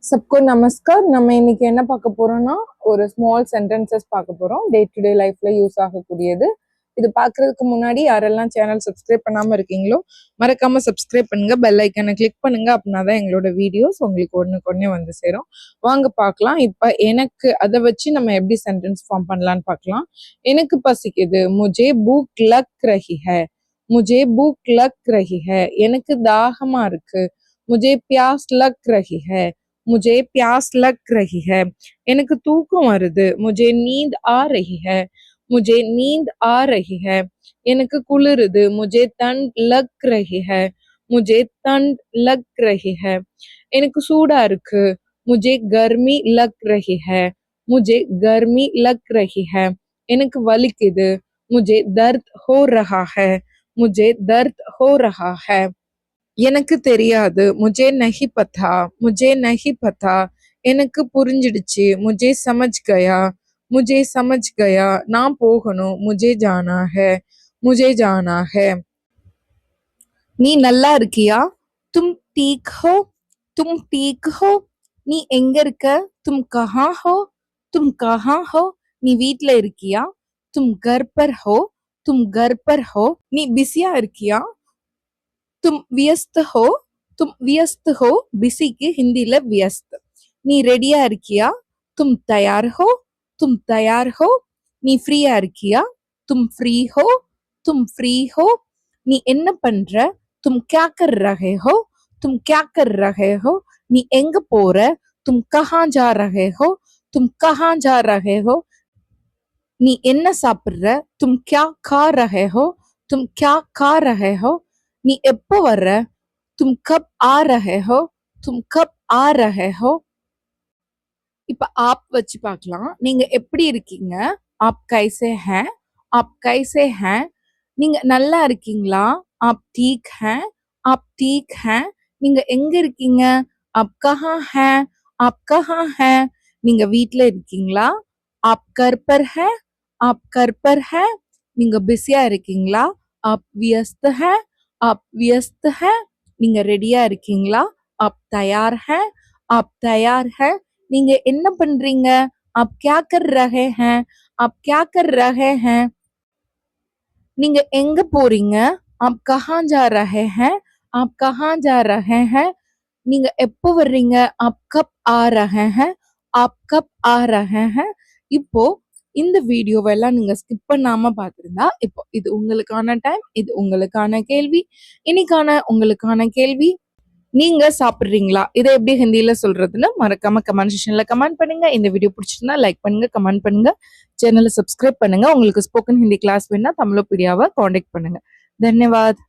सबको नमस्कार. நம்ம இன்னைக்கு என்ன பார்க்க போறோம்னா ஒரு ஸ்மால் சென்டென்சஸ் பார்க்க போறோம். டே டு டே லைஃப்ல யூஸ் ஆகக்கூடியது. இது பார்க்கறதுக்கு முன்னாடி யாரெல்லாம் சேனல் சப்ஸ்கிரைப் பண்ணாம இருக்கீங்களோ மறக்காம சப்ஸ்கிரைப் பண்ணுங்க, பெல் ஐக்கனை கிளிக் பண்ணுங்க. அப்படின்னா தான் எங்களோட வீடியோஸ் உங்களுக்கு ஒன்றுக்கு வந்து சேரும். வாங்க பார்க்கலாம். இப்போ எனக்கு அதை வச்சு நம்ம எப்படி சென்டென்ஸ் ஃபார்ம் பண்ணலான்னு பார்க்கலாம். எனக்கு பசிக்குது, முஜே பூக் லக் ரஹி ஹை. முஜே பூக் லக் ரஹி ஹை. எனக்கு தாகமா இருக்கு. முஜே பியாஸ் லக் ரஹி ஹை. मुझे प्यास लग रही है. எனக்கு தூக்கம் வருது. मुझे नींद आ रही है. मुझे नींद आ रही है. எனக்கு குளிருது. मुझे ठंड लग रही है. मुझे ठंड लग रही है. எனக்கு சூடா இருக்கு. मुझे गर्मी लग रही है. मुझे गर्मी लग रही है. எனக்கு வலிக்குது. मुझे दर्द हो रहा है. मुझे दर्द हो रहा है. எனக்கு தெரியாது. मुझे नहीं पता. मुझे नहीं पता. எனக்கு புரிஞ்சிடுச்சு. मुझे समझ गया. मुझे समझ गया. நான் போகணும். मुझे जाना है. मुझे जाना है. நீ நல்லா இருக்கியா? तुम ठीक हो. तुम ठीक हो. நீ எங்க இருக்க? तुम कहाँ हो. तुम कहाँ हो. நீ வீட்ல இருக்கியா? तुम घर पर हो. तुम घर पर हो. நீ பிஸியா இருக்கியா? तुम व्यस्त हो. तुम व्यस्त हो. बिसी की हिंदी ला व्यस्त. नी रेडिया இருக்கியா? तुम तैयार हो. तुम तैयार हो. नी फ्रीया இருக்கியா? तुम फ्री हो. तुम फ्री हो. नी என்ன பண்ற? तुम क्या कर रहे हो. तुम क्या कर रहे हो. नी எங்க போற? तुम कहाँ जा रहे हो. तुम कहाँ जा रहे हो. नी என்ன சாப்பிடுற? तुम क्या खा रहे हो. तुम क्या खा रहे हो. நீ எப்போ வர்ற? तुम कब आ रहे हो. तुम कब आ रहे हो. இப்ப आप வச்சு பார்க்கலாம். நீங்க எப்படி இருக்கீங்க? आप कैसे हैं. आप कैसे हैं. நீங்க நல்லா இருக்கீங்களா? आप ठीक हैं. आप ठीक हैं. நீங்க எங்க இருக்கீங்க? आप कहाँ हैं. आप कहाँ हैं. நீங்க வீட்ல இருக்கீங்களா? आप घर पर हैं. आप घर पर हैं. நீங்க பிஸியா இருக்கீங்களா? आप व्यस्त हैं. आप व्यस्त हैं. நீங்க ரெடியா இருக்கீங்களா? आप तैयार हैं. आप तैयार हैं. நீங்க என்ன பண்றீங்க? आप क्या कर रहे हैं. आप क्या कर रहे हैं. நீங்க எங்க போறீங்க? आप कहाँ जा रहे हैं. आप कहाँ जा रहे हैं. நீங்க எப்போ வர்றீங்க? आप कब आ रहे हैं. आप कब आ रहे हैं. இப்போ இந்த வீடியோவெல்லாம் நீங்க ஸ்கிப் பண்ணாம பார்த்திருந்தா இப்போ இது உங்களுக்கான டைம். இது உங்களுக்கான கேள்வி. இன்னைக்கான உங்களுக்கான கேள்வி, நீங்க சாப்பிடுறீங்களா? இதை எப்படி ஹிந்தியில சொல்றதுன்னு மறக்காம கமெண்ட் செக்ஷன்ல கமெண்ட் பண்ணுங்க. இந்த வீடியோ பிடிச்சிருந்தா லைக் பண்ணுங்க, கமெண்ட் பண்ணுங்க, சேனலை சப்ஸ்கிரைப் பண்ணுங்க. உங்களுக்கு ஸ்போக்கன் ஹிந்தி கிளாஸ் வேணா தமிழோபீடியாவை காண்டாக்ட் பண்ணுங்க. தன்யவாத்.